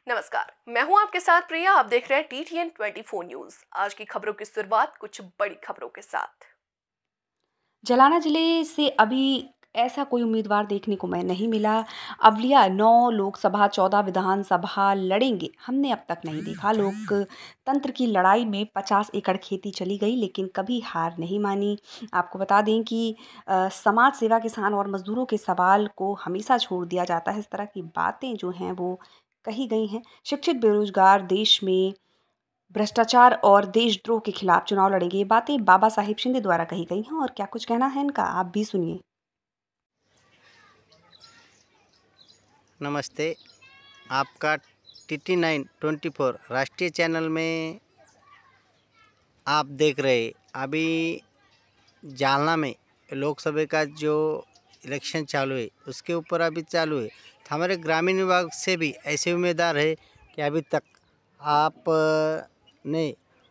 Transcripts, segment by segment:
नमस्कार, मैं हूं आपके साथ प्रिया। आप देख रहे हैं TTN 24 न्यूज। आज की खबरों की शुरुआत कुछ बड़ी खबरों के साथ। जालना जिले से अभी ऐसा कोई उम्मीदवार देखने को मैं नहीं मिला। अवलिया 9 लोकसभा 14 विधानसभा लड़ेंगे, हमने अब तक नहीं देखा। लोकतंत्र की लड़ाई में 50 एकड़ खेती चली गई लेकिन कभी हार नहीं मानी। आपको बता दें कि समाज सेवा, किसान और मजदूरों के सवाल को हमेशा छोड़ दिया जाता है। इस तरह की बातें जो हैं वो कही गई हैं। शिक्षित बेरोजगार देश में भ्रष्टाचार और देशद्रोह के खिलाफ चुनाव लड़ेंगे, ये बातें बाबा साहिब शिंदे द्वारा कही गई हैं। और क्या कुछ कहना है इनका, आप भी सुनिए। नमस्ते। आपका TT9 24 राष्ट्रीय चैनल में आप देख रहे। अभी जालना में लोकसभा का जो इलेक्शन चालू है उसके ऊपर अभी चालू है। तो हमारे ग्रामीण विभाग से भी ऐसे उम्मीदवार है कि अभी तक आप ने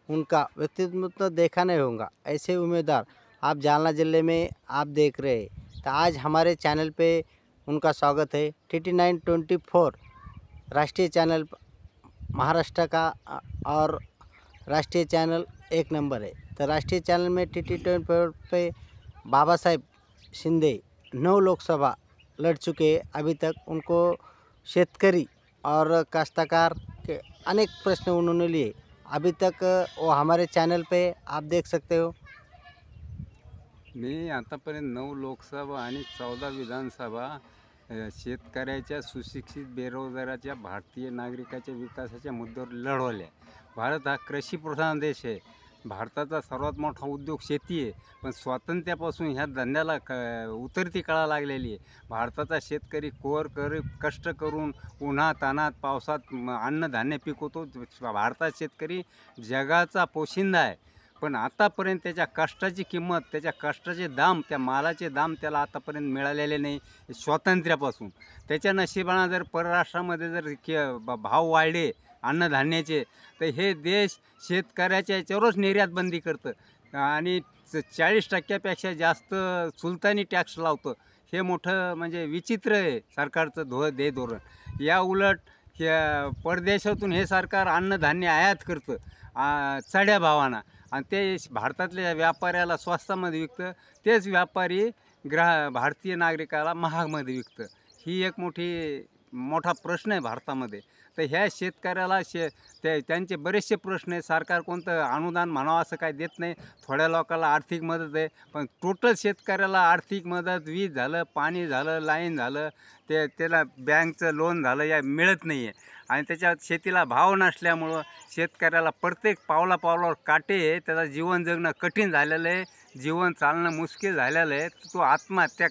उनका व्यक्तित्व तो देखा नहीं होगा। ऐसे उम्मीदवार आप जालना जिले में आप देख रहे हैं। तो आज हमारे चैनल पे उनका स्वागत है। TT9 24 राष्ट्रीय चैनल महाराष्ट्र का और राष्ट्रीय चैनल एक नंबर है। तो राष्ट्रीय चैनल में TT24 पे बाबा साहेब शिंदे 9 लोकसभा लड़ चुके हैं। अभी तक उनको शेतकरी और काश्तकार के अनेक प्रश्न उन्होंने लिए। अभी तक वो हमारे चॅनल पे आप देख सकते हो। मी आतापर्यंत 9 लोकसभा आणि 14 विधानसभा शेतकऱ्याच्या, सुशिक्षित बेरोजगाराच्या, भारतीय नागरिकाच्या विकासाच्या मुद्द्यावर लढवल्या. भारत हा कृषीप्रधान देश आहे. भारताचा सर्वात मोठा उद्योग शेती आहे. पण स्वातंत्र्यापासून ह्या धंद्याला उतरती कळा लागलेली आहे. भारताचा शेतकरी कष्ट करून उन्हातान्हात पावसात अन्नधान्य पिकवतो. भारतात शेतकरी जगाचा पोशिंदा आहे. पण आतापर्यंत त्याच्या कष्टाची किंमत, त्याच्या कष्टाचे दाम, त्या मालाचे दाम त्याला आतापर्यंत मिळालेले नाही स्वातंत्र्यापासून. त्याच्या नशिबानं जर परराष्ट्रामध्ये जर भाव वाढले अन्नधान्याचे, तर हे देश शेतकऱ्याच्या याच्यावरच निर्यात बंदी करतं आणि 40% जास्त सुलतानी टॅक्स लावतं. हे मोठं म्हणजे विचित्र आहे सरकारचं धोरण. या उलट परदेशातून हे सरकार अन्नधान्य आयात करतं चढ्या भावानं आणि ते भारतातल्या व्यापाऱ्याला स्वस्तामध्ये विकतं. तेच व्यापारी भारतीय नागरिकाला महागमध्ये विकतं. ही एक मोठा प्रश्न आहे भारतामध्ये. तर ह्या शेतकऱ्याला त्यांचे बरेचसे प्रश्न आहे. सरकार कोणतं अनुदान म्हणावं असं काय देत नाही. थोड्या लोकांना आर्थिक मदत आहे, पण टोटल शेतकऱ्याला आर्थिक मदत, वीज झालं, पाणी झालं, लाईन झालं, त्याला बँकचं लोन झालं, या मिळत नाही आहे. आणि त्याच्यात शेतीला भाव नसल्यामुळं शेतकऱ्याला प्रत्येक पावलापावलावर काटे आहे. त्याचं जीवन जगणं कठीण झालेलं आहे, जीवन चालणं मुश्किल झालेलं आहे. तो आत्महत्या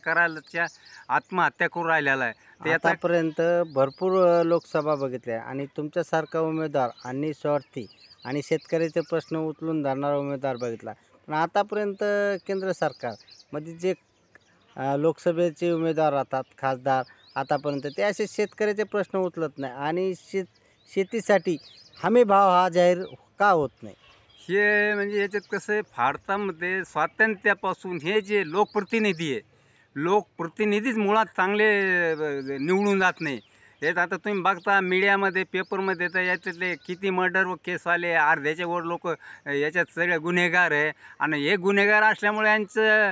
करून राहिलेला आहे. ते आतापर्यंत भरपूर लोकसभा बघितल्या आणि तुमच्यासारखा उमेदवार आणि स्वार्थी आणि शेतकऱ्याचे प्रश्न उचलून धरणारा उमेदवार बघितला. पण आतापर्यंत केंद्र सरकारमध्ये जे लोकसभेचे उमेदवार राहतात, खासदार, आतापर्यंत ते असे शेतकऱ्याचे प्रश्न उचलत नाही आणि शेतीसाठी हमी भाव हा जाहीर का होत नाही? हे म्हणजे याच्यात कसं आहे, भारतामध्ये स्वातंत्र्यापासून हे जे लोकप्रतिनिधीच मुळात चांगले निवडून जात नाही. हेच आता तुम्ही बघता मीडियामध्ये, पेपरमध्ये, तर याच्यातले किती मर्डर केस आले, अर्ध्याच्या वर लोक याच्यात सगळे गुन्हेगार आहे. आणि हे गुन्हेगार असल्यामुळे यांचं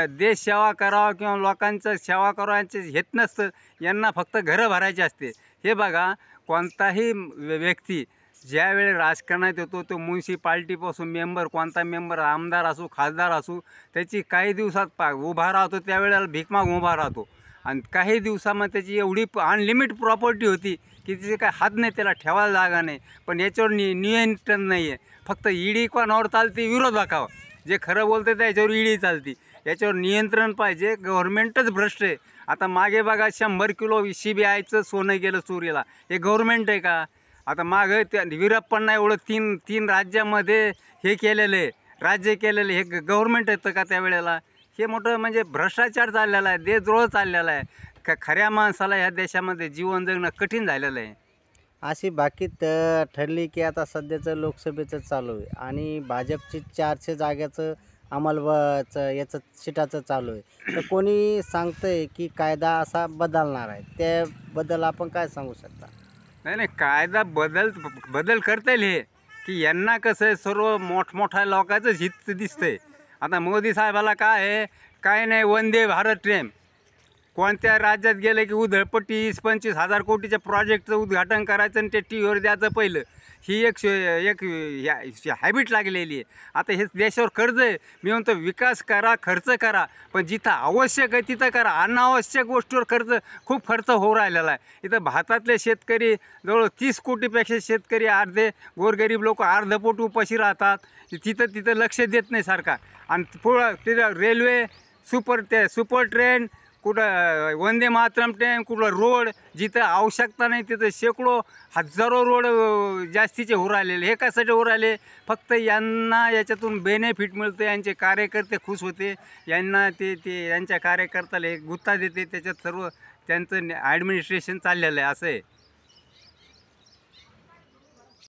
देश सेवा करावा किंवा लोकांचं सेवा करावं यांचे हेत नसतं. यांना फक्त घरं भरायची असते. हे बघा, कोणताही व्यक्ती ज्यावेळी राजकारणात येतो, तो म्युन्सिपाल्टीपासून मेंबर, कोणता मेंबर, आमदार असो, खासदार असो, त्याची काही दिवसात उभा राहतो, त्यावेळेला भीकमाग उभा राहतो. आणि काही दिवसामध्ये त्याची एवढी अनलिमिटेड प्रॉपर्टी होती की तिचे काय हात नाही, त्याला ठेवायला जागा नाही. पण याच्यावर नियंत्रण नाही आहे. फक्त ईडी कोणावर चालते? विरोधकावर. जे खरं बोलते त्याच्यावर ईडी चालते. याच्यावर नियंत्रण पाहिजे. गव्हर्नमेंटच भ्रष्ट आहे. आता मागे बघा, 100 किलो CBIचं सोनं गेलं चोरीला. हे गव्हर्नमेंट आहे का? आता मागं त्या वीरप्पांना एवढं तीन राज्यामध्ये हे केलेलं आहे, राज्य केलेलं, हे गव्हर्नमेंट येतं का त्यावेळेला? हे मोठं म्हणजे भ्रष्टाचार चाललेला आहे, देशद्रोह चाललेला आहे. खऱ्या माणसाला ह्या देशामध्ये जीवन जगणं कठीण झालेलं आहे. अशी बाकी ठरली की आता सध्याचं लोकसभेचं चालू आहे आणि भाजपची 400 जाग्याचं याचं सीटाचं चालू आहे. तर कोणी सांगतंय की कायदा असा बदलणार आहे, त्याबद्दल आपण काय सांगू शकता? नाही नाही, कायदा बदल करता येईल हे, की यांना कसं आहे सर्व मोठमोठ्या लोकांचंच हित दिसतंय. आता मोदी साहेबाला काय आहे, काय नाही, वंदे भारत ट्रेन कोणत्या राज्यात गेलं की उधळपट्टी 20-25 हजार कोटीच्या प्रोजेक्टचं उद्घाटन करायचं आणि ते टी व्हीवर द्यायचं पहिलं. ही एक हॅबिट लागलेली आहे. आता हे देशावर कर्ज आहे. मी म्हणतो विकास करा, खर्च करा, पण जिथं आवश्यक आहे तिथं करा. अनावश्यक गोष्टीवर खूप खर्च होऊ राहिलेला आहे. इथं भारतातले शेतकरी जवळ 30 कोटीपेक्षा शेतकरी, अर्धे गोरगरीब लोक अर्धपोट उपाशी राहतात. तिथं लक्ष देत नाही सरकार. आणि पुढं तिथं रेल्वे, सुपर ट्रेन, कुठं वंदे मातरम ट्रेन, कुठं रोड जिथं आवश्यकता नाही तिथं शेकडो हजारो रोड जास्तीचे होऊ राहिलेले. हे कशासाठी होऊ राहिले? फक्त यांना याच्यातून बेनिफिट मिळतं, यांचे कार्यकर्ते खुश होते, यांना ते यांच्या कार्यकर्त्याला एक गुत्ता देते, त्याच्यात सर्व त्यांचं ॲडमिनिस्ट्रेशन चाललेलं आहे. असं आहे.